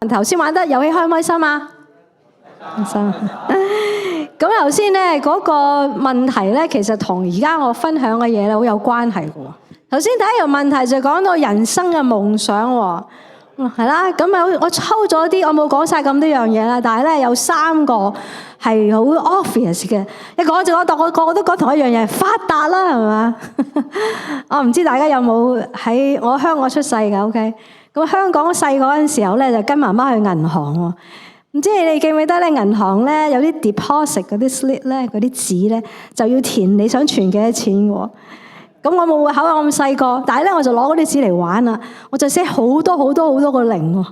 頭先玩得遊戲開唔開心啊？開心。咁頭先咧嗰個問題咧，其實同而家我分享嘅嘢咧好有關係嘅喎。頭先第一條問題就講到人生嘅夢想喎，係啦。咁啊，我抽咗啲，我冇講晒咁多樣嘢啦，但係咧有3個係好 obvious 嘅。一講就講，我個個都講同一樣嘢，發達啦，係嘛？我唔知大家有冇喺我香港出世嘅 ？OK， 咁香港細個嗰陣時候咧，就跟媽媽去銀行喎。唔知你哋記唔記得咧？銀行咧有啲 deposit 嗰啲 slip 咧，嗰啲紙咧就要填你想存幾多錢喎。咁我冇戶口啊，我咁細個，但係咧我就攞嗰啲紙嚟玩啦，我就寫好多個零喎。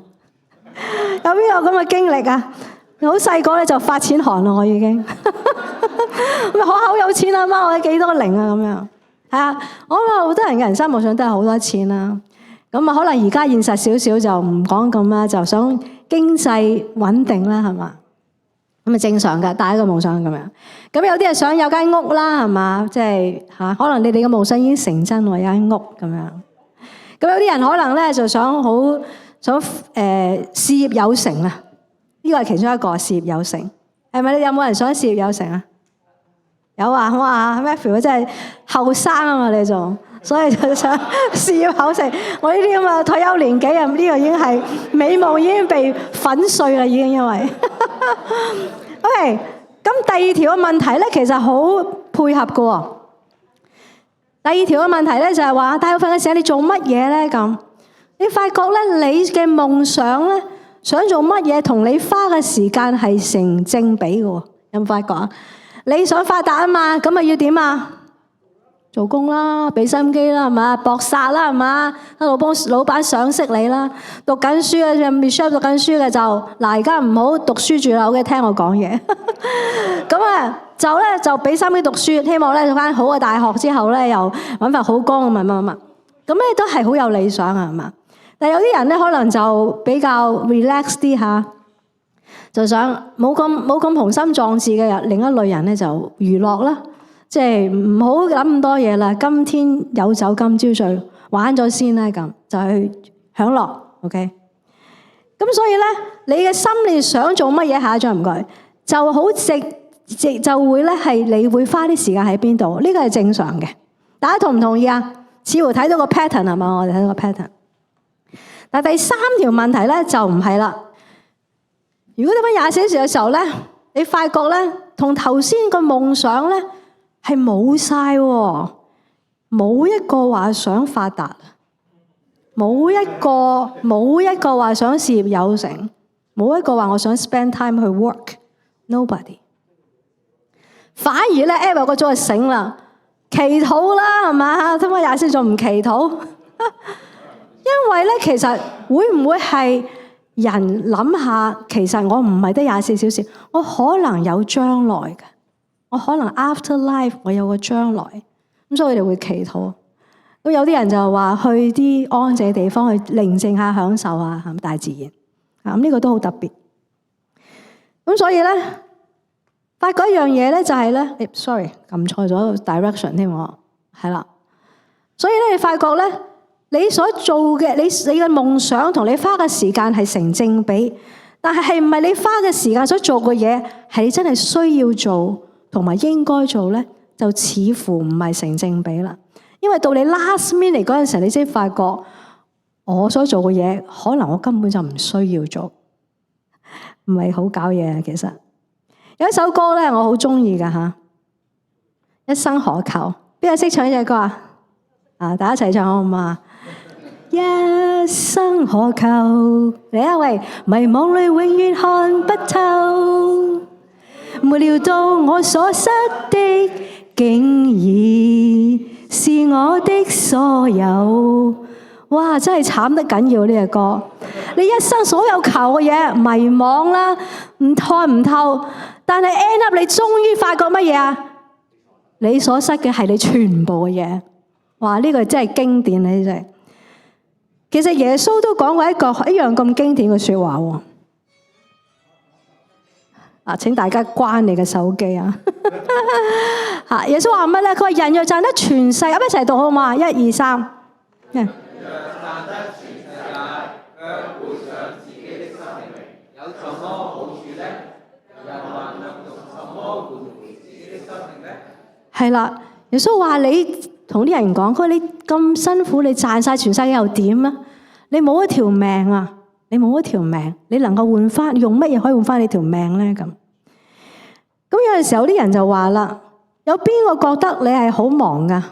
有邊個咁嘅經歷啊？好細個咧就發錢寒啦，我已經。我好有錢啊媽，我有幾多個零啊咁樣。係啊，我諗好多人嘅人生夢想都係好多錢啦。咁啊，可能而家現實少少就唔講咁啦，就想經濟穩定啦，係嘛？咁啊正常㗎，大家嘅夢想咁樣。咁有啲人想有間屋啦，係嘛？即係嚇，可能你哋嘅夢想已經成真喎，有間屋咁樣。咁有啲人可能咧就想事業有成啊，呢個係其中一個事業有成，係咪？你有冇人想事業有成啊？有啊，哇 Matthew 真係後生啊嘛，你仲。所以就想事業有成，我呢啲咁嘅退休年紀啊，呢個已經係美夢已經被粉碎啦，已經因為。OK， 咁第二條嘅問題咧，其實好配合嘅喎。第二條嘅問題咧就係話，大部分嘅時候你做乜嘢咧咁？你發覺咧，你嘅夢想咧，想做乜嘢同你花嘅時間係成正比嘅喎。有冇發覺啊？你想發達啊嘛，咁啊要點啊？做工啦，俾心機啦，係嘛？搏殺啦，係嘛？老闆賞識你啦。讀緊書嘅，Michelle 讀緊書嘅就嗱，而家唔好讀書住啦，OK，聽我講嘢。咁啊，就俾心機讀書，希望咧讀翻好嘅大學之後咧，又揾份好工咁乜。咁咧都係好有理想啊，係嘛？但係有啲人咧可能就比較 relax 啲嚇，就想冇咁雄心壯志嘅人。另一類人咧就娛樂啦。即係唔好諗咁多嘢啦，今天有酒今朝醉，玩咗先啦，咁就去享樂 ，OK。咁所以咧，你嘅心裏想做乜嘢？下一張唔該，就好直就會咧係你會花啲時間喺邊度？呢個係正常嘅，大家同唔同意啊？似乎睇到個 pattern 係嘛？我哋睇到個 pattern。但係第3條問題咧就唔係啦。如果你返20小時嘅時候咧，你發覺咧同頭先個夢想咧。係冇晒喎，冇一個話想發達，冇一個話想事業有成，冇一個話我想 spend time 去 work，nobody。反而咧 Eva 個組就醒啦，祈禱啦係嘛？點解24仲唔祈禱？因為咧其實會唔會係人諗下，其實我唔係得24小時，我可能有將來嘅。我可能 after life 我有個將來，咁所以我哋會祈禱。咁有啲人就話去啲安靜嘅地方去寧靜下享受下大自然，咁呢個都好特別。咁所以咧，發覺一樣嘢咧就係咧，sorry 撳錯咗 direction 添喎，係啦。所以咧你發覺咧，你所做嘅你嘅夢想同你花嘅時間係成正比，但係唔係你花嘅時間所做嘅嘢係你真係需要做？同埋應該做咧，就似乎唔係成正比啦。因為到你 last minute 嗰陣時候，你先發覺我所做嘅嘢，可能我根本就唔需要做，唔係好搞嘢啊。其實有一首歌咧，我好中意噶嚇，一生何求？邊個識唱呢隻歌啊？大家一齊唱好唔好啊？一生何求？嚟啊喂！迷惘裏永遠看不透。沒料到我所失的，竟然是我的所有。哇！真係慘得緊要呢個歌。你一生所有求嘅嘢，迷惘啦，看唔透。但係 end up 你終於發覺乜嘢啊？你所失嘅係你全部嘅嘢。哇！呢個真係經典呢啲真。其實耶穌都講過一樣咁經典嘅説話喎。請大家關你嘅手機啊！耶穌話乜咧？佢話人若賺得全世界，一齊讀好嘛？1、2、3。人若賺得全世界，卻賠上自己的生命係啦，耶穌話你同啲人講，佢話你咁辛苦，你賺晒全世界又點啊？你冇一條命啊！你冇一條命，你能夠換翻用乜嘢可以換翻你條命咧？咁有陣時候啲人就話啦，有邊個覺得你係好忙噶？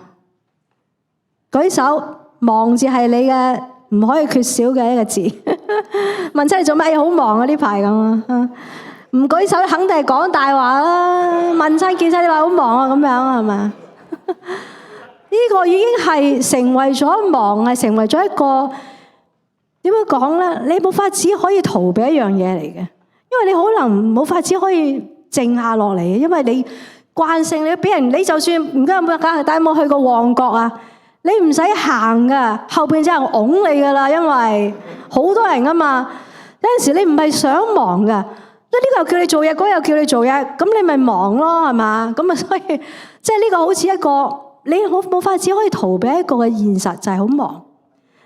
舉手，忙字係你嘅唔可以缺少嘅一個字。問親你做乜嘢好忙啊？呢排咁啊？唔舉手肯定係講大話啦。問親見親你話好忙啊，咁樣係嘛？呢個已經係成為咗忙，係成為咗一個點樣講咧？你冇法子可以逃避一樣嘢嚟嘅，因為你可能冇法子可以靜下落嚟嘅，因為你慣性你俾人，你就算唔知有冇帶冇去過旺角啊，你唔使行噶，後邊就有人擁你噶啦，因為好多人啊嘛。有陣時你唔係想忙噶，即係呢個又叫你做嘢，嗰個又叫你做嘢，咁你咪忙咯，係嘛？咁啊，所以即係呢個好似一個你冇法子可以逃避一個嘅現實，就係好忙。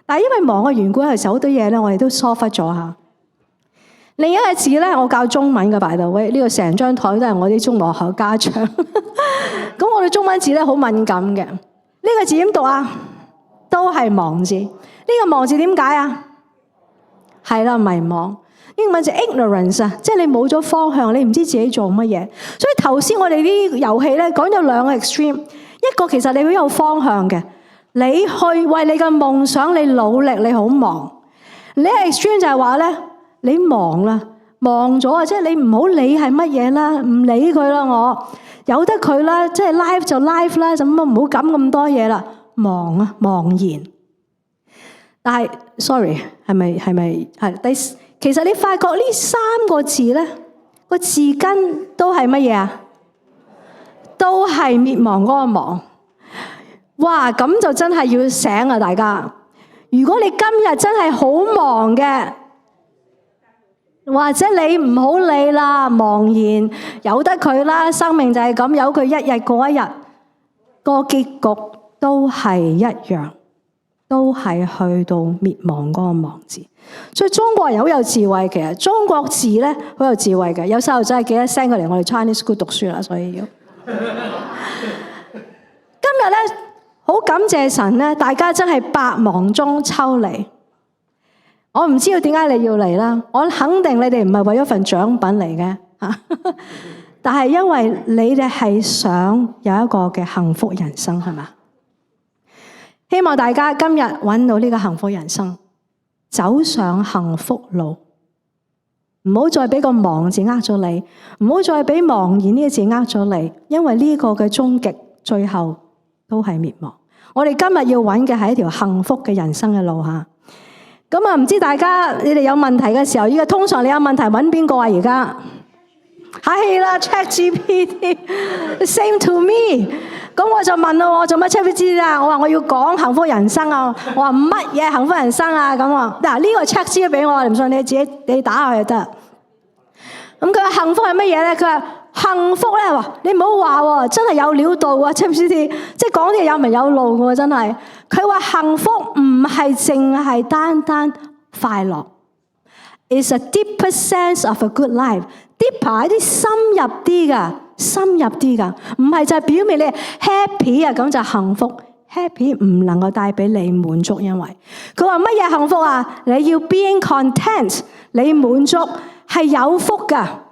但係因為忙嘅緣故，有時好多嘢咧，我哋都疏忽咗下。另一個字咧，我教中文嘅by the way，呢個成張台都係我啲中學校家長。咁我哋中文字咧好敏感嘅，呢個字點讀啊？都係忙字。呢個忙字點解啊？係啦，迷茫。英文就 ignorance 啊，即係你冇咗方向，你唔知自己做乜嘢。所以頭先我哋啲遊戲咧講咗兩個 extreme， 一個其實你會有方向嘅，你去為你嘅夢想你努力，你好忙。另一個 extreme 就係話咧，你忙啦，忙咗啊，即係你唔好理係乜嘢啦，唔理佢啦，我由得佢啦，即係 life 就 life 啦，咁啊唔好諗咁多嘢啦，忙啊，茫然。但係 sorry， 係咪其實你發覺呢三個字咧，個字根都係乜嘢啊？都係滅亡嗰個亡。哇！咁就真係要醒啊，大家！如果你今日真係好忙嘅，或者你唔好理啦，茫然由得佢啦，生命就係咁，由佢一日過一日，個結局都係一樣，都係去到滅亡嗰個亡字。所以中國人好有智慧，其實中國字咧好有智慧嘅。有細路仔係記得 send 過嚟我哋 Chinese School 讀書啦，所以要今日咧好感謝神咧，大家真係百忙中抽離。我唔知道點解你要嚟啦，我肯定你哋唔係為咗份獎品嚟嘅嚇，但係因為你哋係想有一個嘅幸福人生，係嘛？希望大家今日揾到呢個幸福人生，走上幸福路，唔好再俾個忙字呃咗你，唔好再俾茫然呢個字呃咗你，因為呢個嘅終極最後都係滅亡。我哋今日要揾嘅係一條幸福嘅人生嘅路嚇。咁啊，唔知大家你哋有問題嘅時候，依家通常你有問題揾邊個啊？而家係啦 ，ChatGPT，same to me。咁我就問咯，我做乜 ChatGPT 啊？我話我要講幸福人生啊！我話乜嘢幸福人生啊？咁啊，嗱呢個 ChatGPT 俾我，唔信你自己你打下去就得。咁佢話幸福係乜嘢咧？佢話幸福咧，你唔好話喎，真係有料到啊 ChatGPT， 即係講啲嘢有名有路嘅喎，真係。佢話幸福唔係淨係單單快樂 ，is a deeper sense of a good life。deeper 啲深入啲噶，深入啲噶，唔係就係表面你 happy 啊，咁就幸福。happy 唔能夠帶俾你滿足，因為佢話乜嘢幸福啊？你要 being content， 你滿足係有福噶。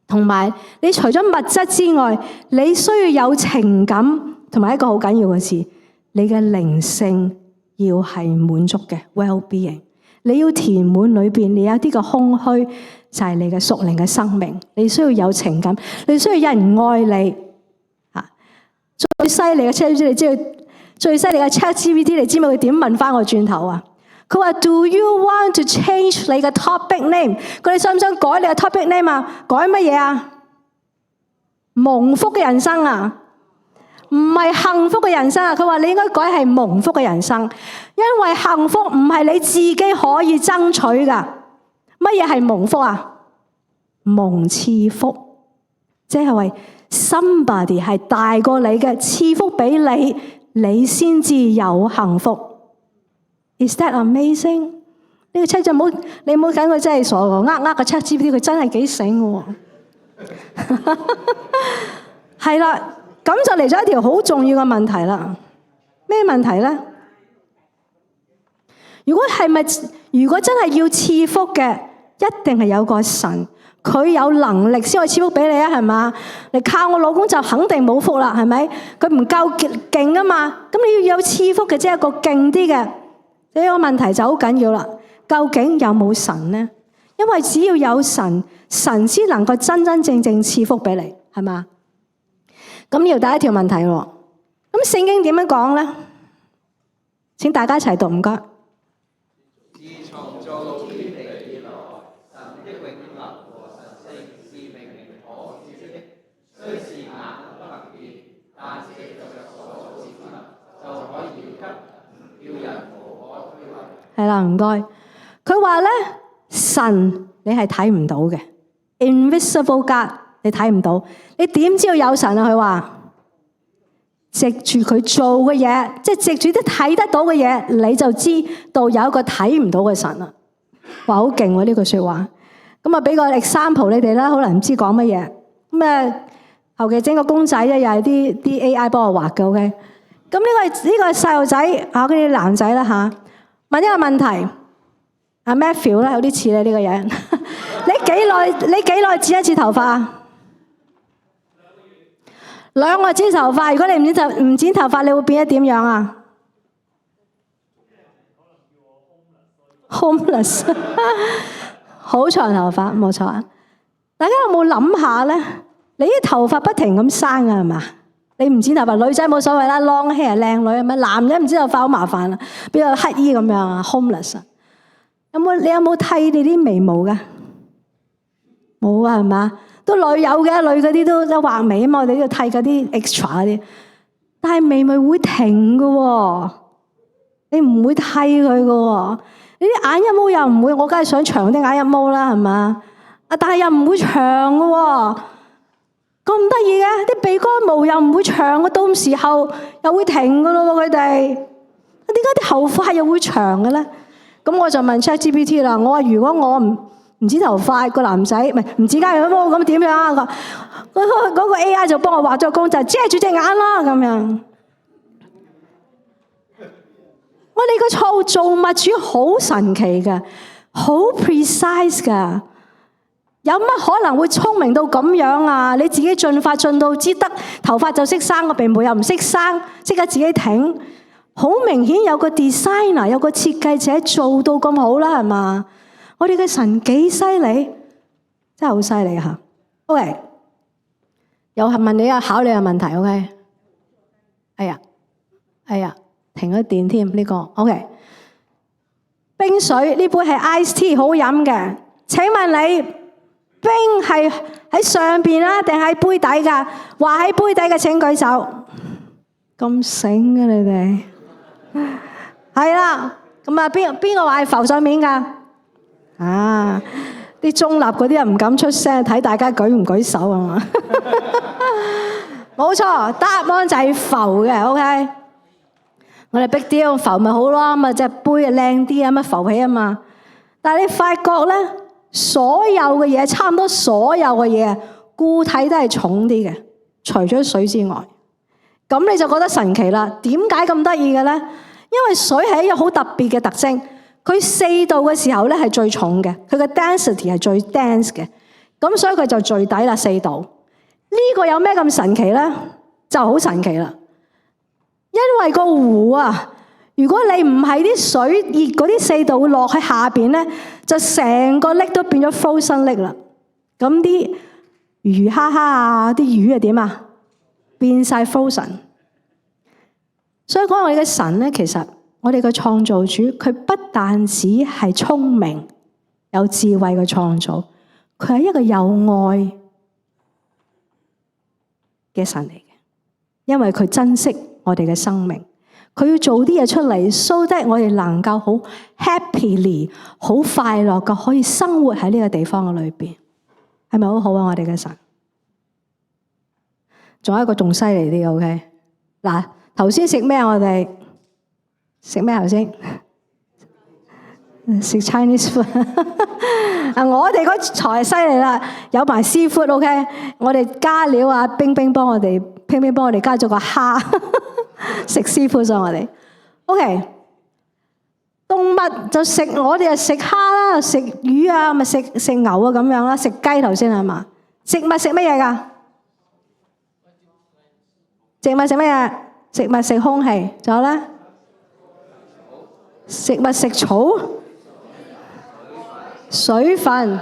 同埋你除咗物質之外，你需要有情感，同埋一個好緊要嘅事。你嘅靈性要係滿足嘅 well-being， 你要填滿裏邊，你有啲嘅空虛就係你嘅屬靈嘅生命。你需要有情感，你需要有人愛你。最犀利嘅 ChatGPT， 你知道最犀利嘅 ChatGPT， 你知唔知佢點問翻我轉頭啊？佢話 Do you want to change 你嘅 topic name？ 佢哋想唔想改你嘅 topic name 啊？改乜嘢啊？蒙福嘅人生啊！唔係幸福嘅人生啊！佢話你應該改係蒙福嘅人生，因為幸福唔係你自己可以爭取噶。乜嘢係蒙福啊？蒙賜福，即係話 somebody 係大過你嘅，賜福俾你，你先至有幸福。Is that amazing？ 呢個 Chat 就冇，你唔好揀佢真係傻嘅，個 ChatGPT 佢真係幾醒嘅喎。係啦。咁就嚟咗一條好重要嘅問題啦。咩問題咧？如果真係要賜福嘅，一定係有個神，佢有能力先可以賜福俾你啊，係嘛？你靠我老公就肯定冇福啦，係咪？佢唔夠勁啊嘛。咁你要有賜福嘅，即係一個勁啲嘅。呢個問題就好緊要啦。究竟有冇神呢？因為只要有神，神先能夠真真正正賜福俾你，係嘛？咁要第一條問題喎。咁聖經點樣講咧？請大家一齊讀，唔該。自創造天地以來，神的永能和神性是明明可知的，雖是眼不能見，但是藉着所造之物，就可以給人，叫人無可推諉。係啦，唔該。佢話咧，神你係睇唔到嘅 ，invisible God 你睇唔到，你點知道有神啊？佢話藉住佢做嘅嘢，即係藉住啲睇得到嘅嘢，你就知道有一個睇唔到嘅神啦。話好勁喎呢句說話。咁啊，俾個 example 你哋啦，可能唔知講乜嘢。咁啊，後期整個公仔咧，又係啲 AI 幫我畫嘅 ，OK。咁呢個細路仔啊，嗰啲男仔啦吓，問一個問題。阿 Matthew 咧有啲似你呢個人。你幾耐剪一次頭髮啊？2個月剪頭髮。如果你唔剪頭髮，你會變咗點樣啊？homeless。好長頭髮，冇錯啊！大家有冇諗下咧？你啲頭髮不停咁生啊，係嘛？你唔剪頭髮，女仔冇所謂啦，long hair 靚女咁樣。男人唔剪頭髮好麻煩啦，邊個乞衣咁樣啊 ？homeless 啊！你有冇剃你啲眉毛噶？冇啊，係嘛？都女有嘅，女嗰啲都畫眉啊嘛，我哋要剃嗰啲 extra 嗰啲。但係眉毛會停噶喎，你唔會剃佢噶喎。你啲眼一毛又唔會，我梗係想長啲眼一毛啦，係嘛？啊，但係又唔會長噶喎，咁得意嘅，啲鼻哥毛又唔會長嘅，到時候又會停噶咯喎，佢哋。點解啲頭髮又會長嘅咧？咁我就問 ChatGPT 啦，我話如果我唔剪頭髮，個男仔唔剪加毛咁點樣啊？嗰個 AI 就幫我畫咗個公仔，遮住隻眼啦咁樣。我哋個創造物主好神奇嘅，好 precise 㗎。有乜可能會聰明到咁樣啊？你自己進化進到知得頭髮就識生，個鼻毛又唔識生，即刻自己挺。好明顯有個 designer， 有個設計者做到咁好啦，係嘛？我哋嘅神幾犀利，真係好犀利吓。OK， 又係問你啊，考你嘅問題。OK， 哎呀，停咗電添呢個。OK， 冰水呢杯係 ice tea 好飲嘅，請問你冰係喺上邊啊，定喺杯底噶？話喺杯底嘅請舉手。咁醒嘅你哋。係啦，咁啊邊個話係浮上面噶？啊，啲中立嗰啲人唔敢出聲，睇大家舉唔舉手啊嘛？冇錯，答案就係浮嘅。OK， 我哋逼啲浮咪好咯，咁啊隻杯啊靚啲啊，乜浮起啊嘛。但係你發覺咧，所有嘅嘢，差唔多所有嘅嘢，固體都係重啲嘅，除咗水之外。咁你就覺得神奇啦。點解咁得意嘅咧？因為水係一個好特別嘅特徵，佢4度嘅時候咧係最重嘅，佢嘅 density 係最 dense 嘅，咁所以佢就最底啦4度。呢個有咩咁神奇咧？就好神奇啦。因為個湖啊，如果你唔係啲水熱嗰啲4度會落去下邊咧，就成個 lake 都變咗 frozen lake 啦。咁啲魚蝦蝦啊，啲魚係點啊？變晒 frozen。所以講我哋嘅神咧，其實我哋嘅創造主，佢不但只係聰明有智慧嘅創造，佢係一個有愛嘅神嚟嘅。因為佢珍惜我哋嘅生命，佢要做啲嘢出嚟 so that 我哋能夠好 happily 好快樂嘅可以生活喺呢個地方嘅裏邊，係咪好好啊？我哋嘅神仲有一個仲犀利啲嘅 OK 嗱。頭先食咩？我哋食咩頭先？食 Chinese food。我哋嗰台犀利啦，有埋 seafood OK。我哋加料啊，冰冰幫我哋偏偏幫我哋加咗個蝦食師傅上我哋。OK， 動物就食，我哋就食蝦啦，食魚啊，咪食牛啊咁樣啦，食雞頭先係嘛？植物食乜嘢㗎？植物食乜嘢？植物食空氣，仲有咧？植物食草、水分、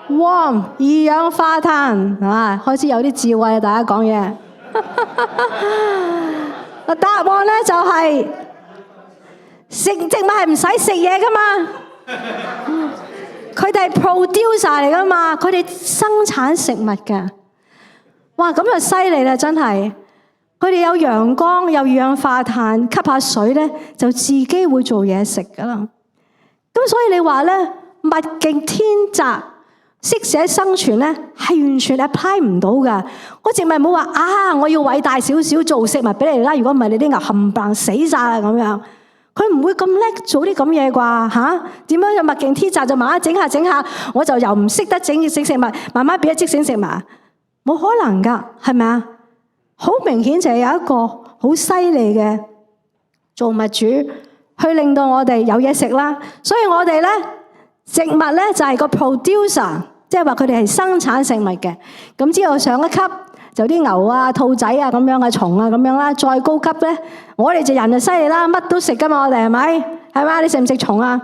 warm 二氧化碳啊，開始有啲智慧啊！大家講嘢。答案咧就係植物係唔使食嘢噶嘛，佢哋係 producer 嚟噶嘛，佢哋生產食物嘅。哇，咁就犀利啦，真係！佢哋有陽光，有二氧化碳，吸下水咧，就自己會做嘢食噶啦。咁所以你話咧，物競天擇，適者生存咧，係完全 apply 唔到噶。個植物冇話啊，我要偉大少少做食物俾你啦。如果唔係，你啲牛冚唪唥死晒啦咁樣。佢唔會咁叻做啲咁嘢啩嚇？點樣就物競天擇就慢慢整下，我就由唔識得整食物，慢慢變咗即整食物，冇可能噶，係咪啊？好明顯就係有一個好犀利嘅造物主，去令到我哋有嘢食啦。所以我哋咧，植物咧就係個 producer， 即係話佢哋係生產食物嘅。咁之後上一級就啲牛啊、兔仔啊咁樣嘅蟲啊咁樣啦。再高級咧，我哋就人就犀利啦，乜都食噶嘛，我哋係咪？係嘛？你食唔食蟲啊？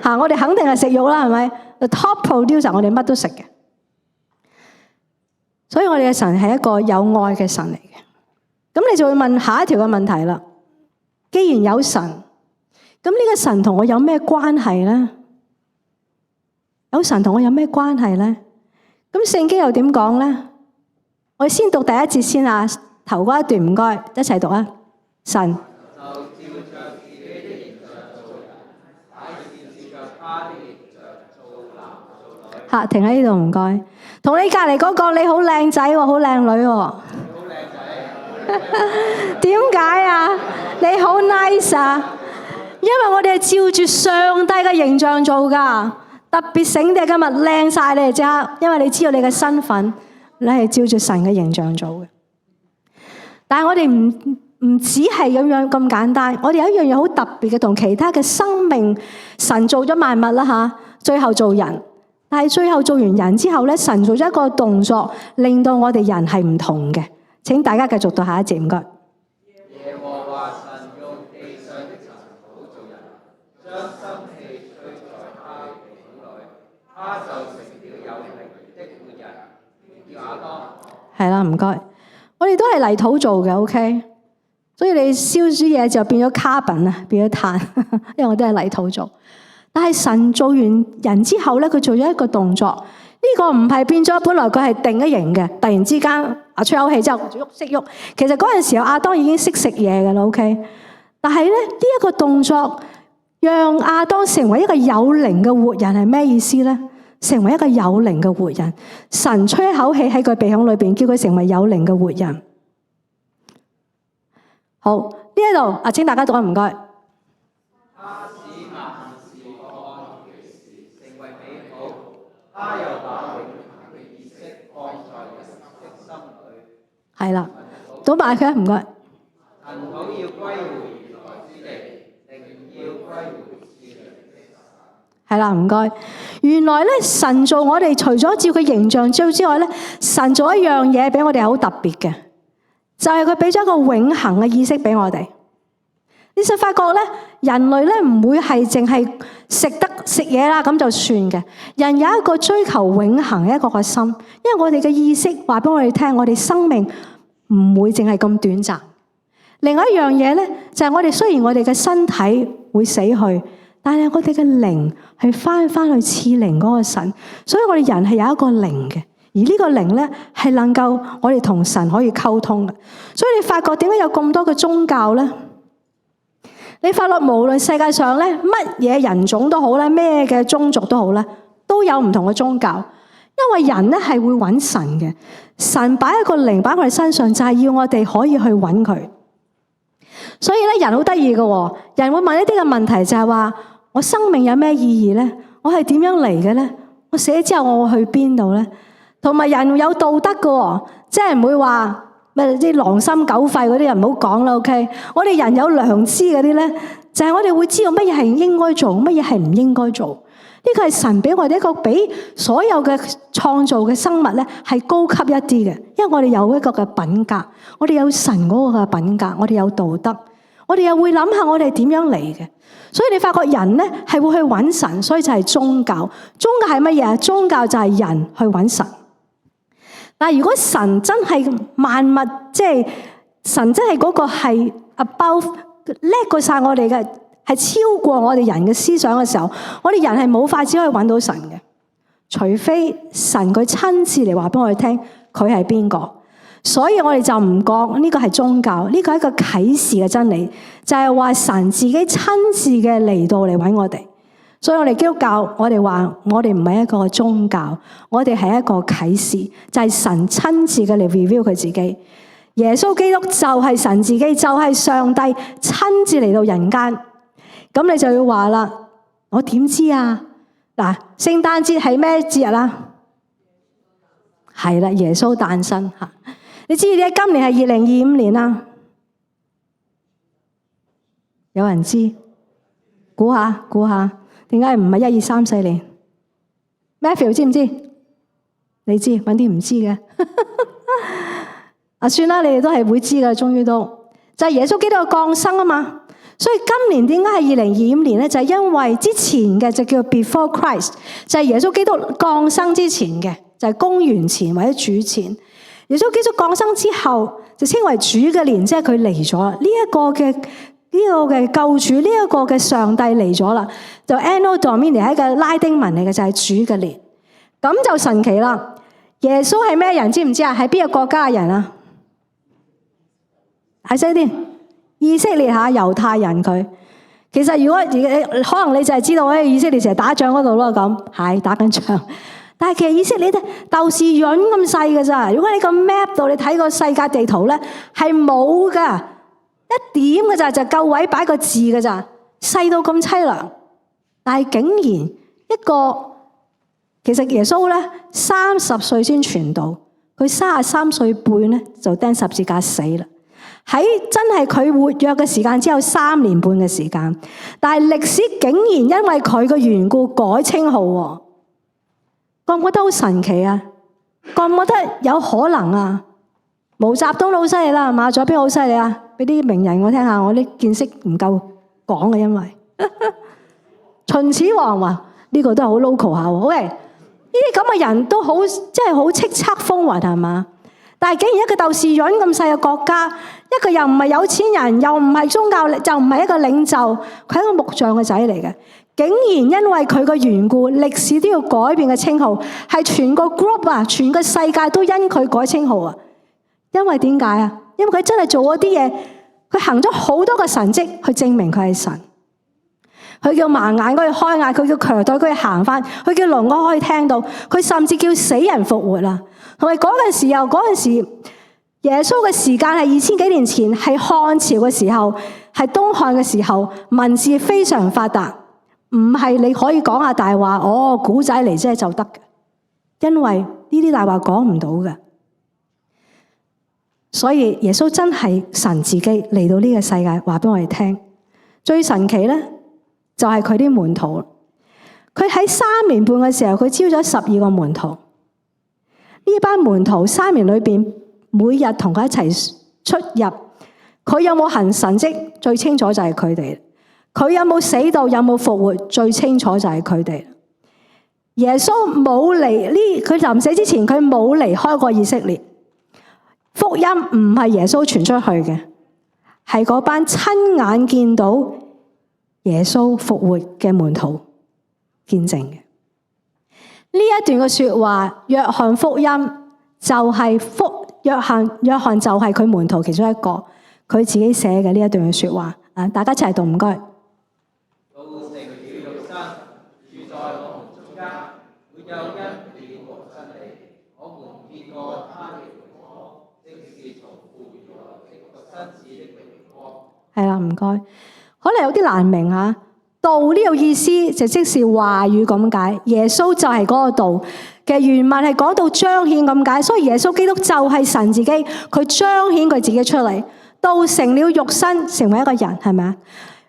嚇，我哋肯定係食肉啦，係咪？ The top producer， 我哋乜都食嘅。所以我哋嘅神係一個有愛嘅神嚟嘅。咁你就會問下一條嘅問題啦。既然有神，咁呢個神同我有咩關係呢？有神同我有咩關係呢？咁聖經又點講呢？我哋先讀第一節先啊，頭嗰一段唔該，一齊讀啊。神嚇，停喺呢度唔該。同你隔離嗰個你好靚仔喎，好靚女喎。好靚仔。點解啊？你好 nice 啊！因為我哋係照住上帝嘅形象做㗎，特別醒啲今日靚晒你哋即刻，因為你知道你嘅身份，你係照住神嘅形象做嘅。但係我哋唔只係咁樣咁簡單，我哋有一樣嘢好特別嘅，同其他嘅生命，神做咗萬物啦嚇，最後做人。但係最後做完人之後咧，神做咗一個動作，令到我哋人係唔同嘅。請大家繼續到下一節，唔該。耶和華神用地上的塵土造人，將生氣吹在他的鼻孔裏，他就成了有靈的活人，叫亞當。係啦，唔該。我哋都係泥土做嘅 ，OK。所以你燒啲嘢就變咗 carbon 啊，變咗碳，因為我都係泥土做。但係神做完人之後咧，佢做咗一個動作，呢個唔係變咗，本來佢係定咗型嘅，突然之間吹口氣之後識喐。其實嗰陣時候亞當已經識食嘢嘅啦 ，OK。但係咧呢一個動作，讓亞當成為一個有靈嘅活人係咩意思咧？成為一個有靈嘅活人，神吹一口氣喺佢鼻孔裏邊，叫佢成為有靈嘅活人。好，呢一度請大家讀啊，唔該。他又把永恆嘅意識放在人的心裏。係啦，倒埋佢，唔該。塵土要歸回原來之地，靈要歸回至靈的神。係啦，唔該。原來咧，神做我哋除咗照佢形象做之外咧，神做一樣嘢俾我哋好特別嘅，就係佢俾咗一個永恆嘅意識俾我哋。你就發覺咧，人類咧唔會係淨係食嘢啦咁就算嘅。人有一個追求永恆嘅一個個心，因為我哋嘅意識話俾我哋聽，我哋生命唔會淨係咁短暫。另外一樣嘢咧，就係我哋雖然我哋嘅身體會死去，但係我哋嘅靈係翻去賜靈嗰個神，所以我哋人係有一個靈嘅。而呢個靈咧係能夠我哋同神可以溝通嘅。所以你發覺點解有咁多嘅宗教咧？你發覺無論世界上咧乜嘢人種都好啦，咩嘅宗族都好啦，都有唔同嘅宗教。因為人咧係會揾神嘅，神擺一個靈擺喺我哋身上，就係要我哋可以去揾佢。所以咧，人好得意嘅，人會問一啲嘅問題，就係話我生命有咩意義咧？我係點樣嚟嘅咧？我死咗之後我會去邊度咧？同埋人有道德嘅喎，即係唔會話咩啲狼心狗肺嗰啲人唔好講啦。OK， 我哋人有良知嗰啲咧，就係我哋會知道乜嘢係應該做，乜嘢係唔應該做。呢個係神俾我哋一個比所有嘅創造嘅生物咧係高級一啲嘅，因為我哋有一個嘅品格，我哋有神嗰個嘅品格，我哋有道德，我哋又會諗下我哋點樣嚟嘅。所以你發覺人咧係會去揾神，所以就係宗教。宗教係乜嘢啊？宗教就係人去揾神。但係如果神真係萬物，即係神真係嗰個係 above 叻過晒我哋嘅，係超過我哋人嘅思想嘅時候，我哋人係冇法子可以揾到神嘅，除非神佢親自嚟話俾我哋聽佢係邊個。所以我哋就唔講呢個係宗教，呢個係一個啟示嘅真理，就係話神自己親自嘅嚟到嚟揾我哋。所以我哋基督教，我哋話我哋唔係一個宗教，我哋係一個啟示，就係神親自嘅嚟 reveal 佢自己。耶穌基督就係神自己，就係上帝親自嚟到人間。咁你就要話啦，我點知啊？嗱，聖誕節係咩節日啊？係啦，耶穌誕生吓。你知唔知今年係2025年啊？有人知？估下，點解唔係1、2、3、4年 ？Matthew 知唔知？你知，搵啲唔知嘅。算啦，你哋都係會知噶，終於都就係耶穌基督嘅降生啊嘛。所以今年點解係2025年咧？就係因為之前嘅就叫 Before Christ， 就係耶穌基督降生之前嘅，就係公元前或者主前。耶穌基督降生之後，就稱為主嘅年，即係佢嚟咗啦。呢一個嘅救主，呢一個嘅上帝嚟咗啦。就 Anno Domini 係一個拉丁文嚟嘅，就係主嘅年。咁就神奇啦。耶穌係咩人？知唔知啊？係邊個國家嘅人啊？係識啲以色列吓，猶太人佢。其實如果可能你就係知道咧，以色列成日打仗嗰度咯，咁係打緊仗。但係其實以色列咧豆豉潤咁細嘅咋。如果你個 map 度你睇個世界地圖咧，係冇噶，一點嘅咋，就夠位擺個字嘅咋，細到咁淒涼。但係竟然一個，其實耶穌咧30歲先傳道，佢33歲半咧就釘十字架死啦。喺真係佢活躍嘅時間只有3年半嘅時間，但係歷史竟然因為佢嘅緣故改稱號喎。覺唔覺得好神奇啊？覺唔覺得有可能啊？毛澤東都好犀利啦，係嘛？仲有邊個好犀利啊？俾啲名人我聽下，我啲見識唔夠講嘅，因為秦始皇話呢個都係好 local 下喎。OK，呢啲咁嘅人都好，即係好叱咤風雲係嘛？但係竟然一個豆豉潤咁細嘅國家，一個又唔係有錢人，又唔係宗教，就唔係一個領袖，佢係一個木匠嘅仔嚟嘅。竟然因為佢嘅緣故，歷史都要改變嘅稱號，係全個 group 啊，全個世界都因佢改稱號啊！因為點解啊？因為佢真係做咗啲嘢，佢行咗好多個神蹟去證明佢係神。佢叫盲眼可以開眼，佢叫瘸腿可以行翻，佢叫聾啞可以聽到，佢甚至叫死人復活啦。同埋嗰陣時耶穌嘅時間係2000幾年前，係漢朝嘅時候，係東漢嘅時候，文字非常發達。唔係你可以講下大話，古仔嚟啫就得嘅，因為呢啲大話講唔到嘅。所以耶穌真係神自己嚟到呢個世界，話俾我哋聽。最神奇咧，就係佢啲門徒。佢喺3年半嘅時候，佢招咗12個門徒。呢班門徒3年裏邊，每日同佢一齊出入。佢有冇行神蹟？最清楚就係佢哋。佢有冇死到，有冇復活？最清楚就係佢哋。耶穌冇嚟呢，佢臨死之前，佢冇離開過以色列。福音唔係耶穌傳出去嘅，係嗰班親眼見到耶穌復活嘅門徒見證嘅。呢一段嘅說話，約翰福音就係約翰就係佢門徒其中一個，佢自己寫嘅呢一段嘅說話。大家一齊讀，唔該。係啦，唔該。可能有啲難明吓，道呢個意思就即是話語咁解，耶穌就係嗰個道嘅原文係講到彰顯咁解，所以耶穌基督就係神自己，佢彰顯佢自己出嚟，道成了肉身，成為一個人，係咪啊？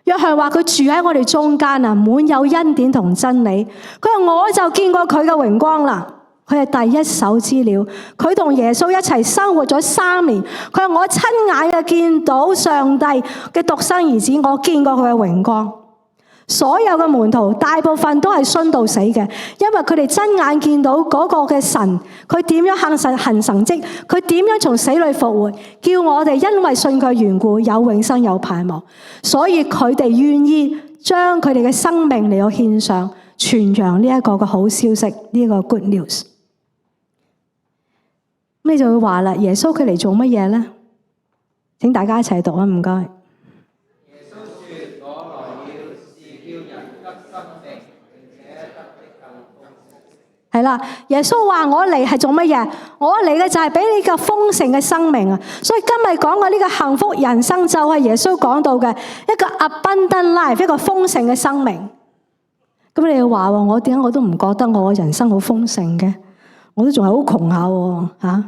約翰話佢住喺我哋中間啊，滿有恩典同真理。佢話我就見過佢嘅榮光啦，佢係第一手資料。佢同耶穌一齊生活咗3年，佢話我親眼嘅見到上帝嘅獨生兒子，我見過佢嘅榮光。所有嘅門徒大部分都係殉道死嘅，因為佢哋親眼見到嗰個嘅神，佢點樣行神蹟，佢點樣從死裏復活，叫我哋因為信佢緣故有永生有盼望，所以佢哋願意將佢哋嘅生命嚟到獻上，傳揚呢一個嘅好消息，呢一個 good news。咁你就會話啦，耶穌佢嚟做乜嘢呢？請大家一齊讀啊，唔該。係啦，耶穌話我嚟係做乜嘢？我嚟嘅就係俾你個豐盛嘅生命啊！所以今日講嘅呢個幸福人生就係耶穌講到嘅一個 abundant life， 一個豐盛嘅生命。咁你要話我點解我都唔覺得我嘅人生好豐盛嘅？我都仲係好窮下吓。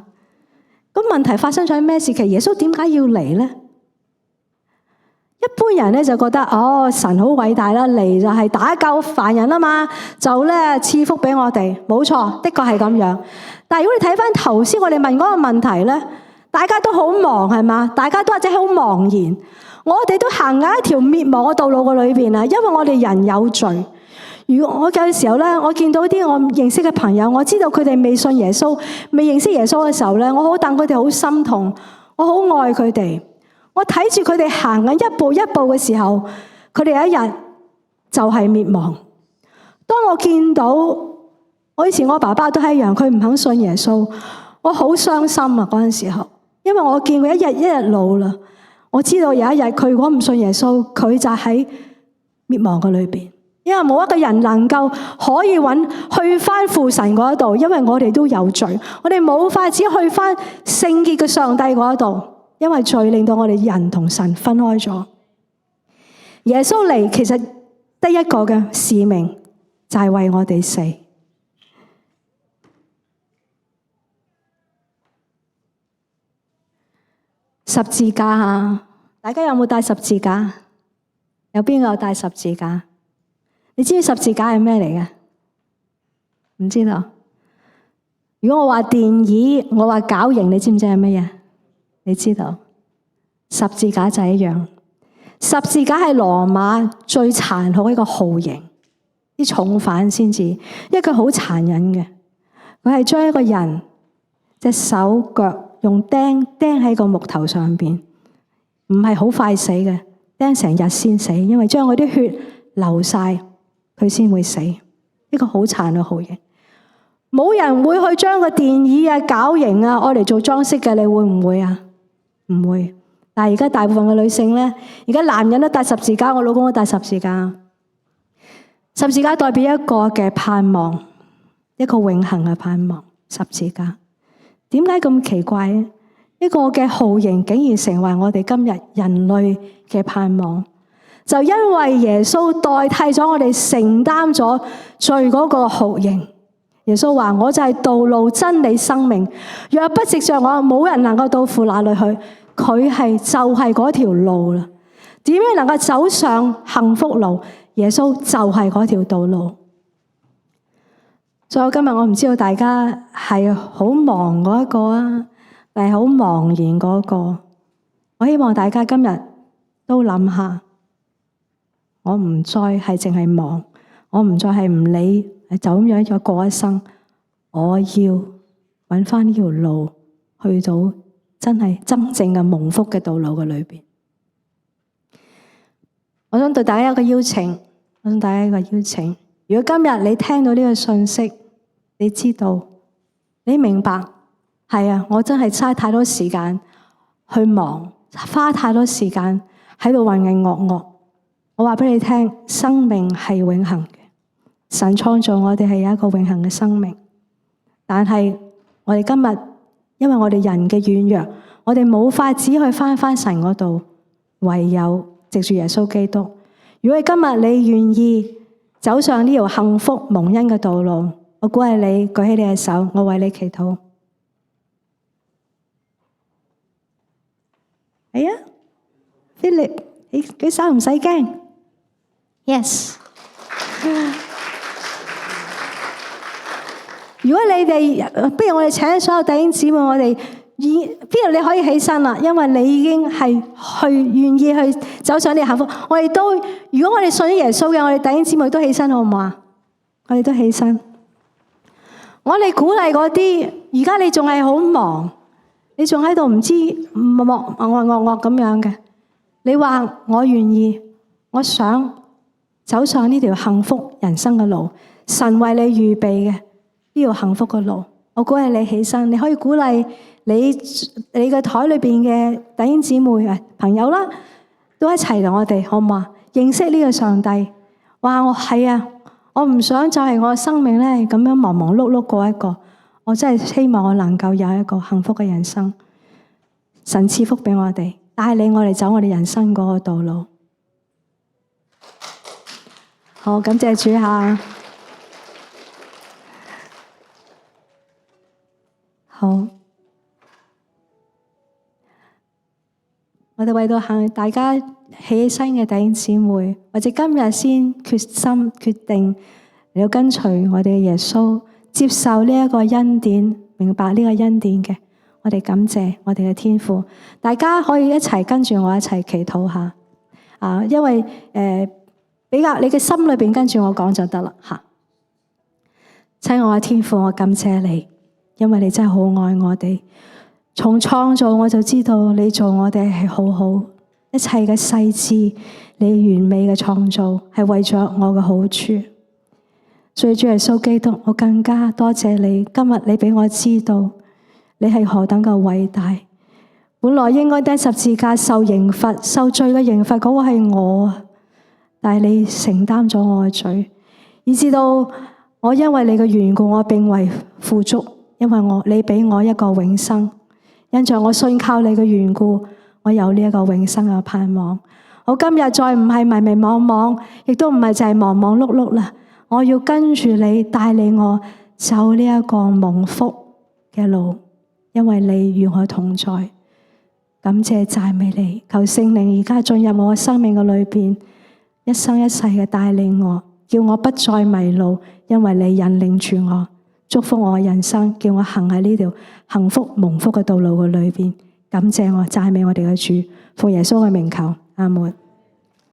咁問題發生咗喺咩事？其實耶穌點解要嚟呢？一般人咧就覺得神好偉大啦，嚟就係打救凡人啊嘛，就咧賜福俾我哋，冇錯，的確係咁樣。但係如果你睇翻頭先我哋問嗰個問題咧，大家都好忙係嘛，大家都或者好茫然，我哋都行喺一條滅亡嘅道路嘅裏邊啊，因為我哋人有罪。如果我有嘅時候咧，我見到啲我認識嘅朋友，我知道佢哋未信耶穌、未認識耶穌嘅時候咧，我好戥佢哋好心痛，我好愛佢哋。我睇住佢哋行緊一步一步嘅時候，佢哋有一日就係滅亡。當我見到我以前我爸爸都係一樣，佢唔肯信耶穌，我好傷心啊！嗰陣時候，因為我見佢一日一日老啦，我知道有一日佢如果唔信耶穌，佢就喺滅亡嘅裏邊。因為冇一個人能夠可以去翻父神嗰度，因為我哋都有罪，我哋冇法子去翻聖潔嘅上帝嗰度。因為罪令到我哋人同神分開咗，耶穌嚟其實得一個嘅使命，就係為我哋死。十字架啊，大家有冇帶十字架？有邊個有帶十字架？你知唔知十字架係咩嚟嘅？唔知道。如果我話電椅，我話絞刑，你知唔知係乜嘢？你知道十字架就一樣，十字架係羅馬最殘酷一個酷刑，啲重犯先至，因為佢好殘忍嘅，佢係將一個人隻手腳用釘喺個木頭上邊，唔係好快死嘅，釘成日先死，因為將嗰啲血流晒，佢先會死，呢個好殘嘅酷刑。冇人會去將個電椅啊、絞刑啊愛嚟做裝飾嘅，你會唔會啊？唔會。但係而家大部分嘅女性咧，而家男人都戴十字架，我老公都戴十字架。十字架代表一個嘅盼望，一個永恆嘅盼望。十字架點解咁奇怪呢？一個嘅酷刑竟然成為我哋今日人類嘅盼望，就因為耶穌代替咗我哋承擔咗罪嗰個酷刑。耶穌話：我就係道路、真理、生命，若不藉着我，冇人能夠到父那裏去。佢就係嗰條路啦。點樣能夠走上幸福路？耶穌就係嗰條道路。所以今日我唔知道大家係好忙嗰一個啊，定係好茫然嗰個。我希望大家今日都諗下，我唔再係淨係忙，我唔再係唔理，就咁樣再過一生。我要揾翻呢條路，去到真正嘅蒙福嘅道路嘅裏邊。我想對大家一個邀請，如果今日你聽到呢個信息，你知道，你明白，係啊，我真係嘥太多時間去忙，花太多時間喺度渾渾噩噩。我話俾你聽，生命係永恆嘅，神創造我哋係有一個永恆嘅生命。但係我哋今日，因為我哋人嘅軟弱，我哋冇法子去翻神嗰度，唯有藉住耶穌基督，如果今日你願意走上呢條幸福蒙恩嘅道路，我鼓勵你舉起你嘅手，我為你祈禱。係啊 ，Philip， 你舉手唔使驚。Yes。如果你哋，不如我哋請所有弟兄姊妹，我哋Philip你可以起身啦，因為你已經係願意去走上呢個幸福。我哋都，如果我哋信咗耶穌嘅，我哋弟兄姊妹都起身好唔好啊？我哋都起身。我哋鼓勵嗰啲，而家你仲係好忙，你仲喺度唔知惡咁樣嘅，你話我願意，我想走上呢條幸福人生嘅路，神為你預備嘅呢條幸福嘅路，我鼓勵你起身，你可以鼓勵你嘅台裏邊嘅弟兄姊妹朋友啦，都一齊同我哋好唔好啊？認識呢個上帝，話我係啊，我唔想就係我嘅生命咧咁樣忙忙碌碌過一個，我真係希望我能夠有一個幸福嘅人生，神賜福俾我哋，帶領我哋走我哋人生嗰個道路。好，感謝主下。好，我哋為到大家起身嘅弟兄姊妹，或者今日先決心決定嚟到跟隨我哋嘅耶穌，接受呢一個恩典，明白呢個恩典嘅，我哋感謝我哋嘅天父。大家可以一齊跟住我一齊祈禱下，因為比較你嘅心裏邊跟住我講就得啦吓。親愛嘅天父，我感謝你，因為你真係好愛我哋。從創造我就知道你做我哋係好好，一切嘅細緻，你完美嘅創造係為咗我嘅好處。所以主耶穌基督，我更加多謝你，今日你俾我知道你係何等嘅偉大。本來應該釘十字架受刑罰、受罪嘅刑罰嗰個係我啊，但係你承擔咗我嘅罪，以至到我因為你嘅緣故，我並為富足，因為你俾我一個永生。因着我信靠你嘅緣故，我有呢一個永生嘅盼望。我今日再唔係迷迷惘惘，亦都唔係就係忙忙碌碌啦。我要跟住你帶領我走呢一個蒙福嘅路，因為你與我同在。感謝讚美你，求聖靈而家進入我生命嘅裏邊，一生一世嘅帶領我，叫我不再迷路，因為你引領住我。祝福我嘅人生，叫我行喺呢條幸福蒙福嘅道路嘅裏邊。感謝我，讚美我哋嘅主，奉耶穌嘅名求，阿門。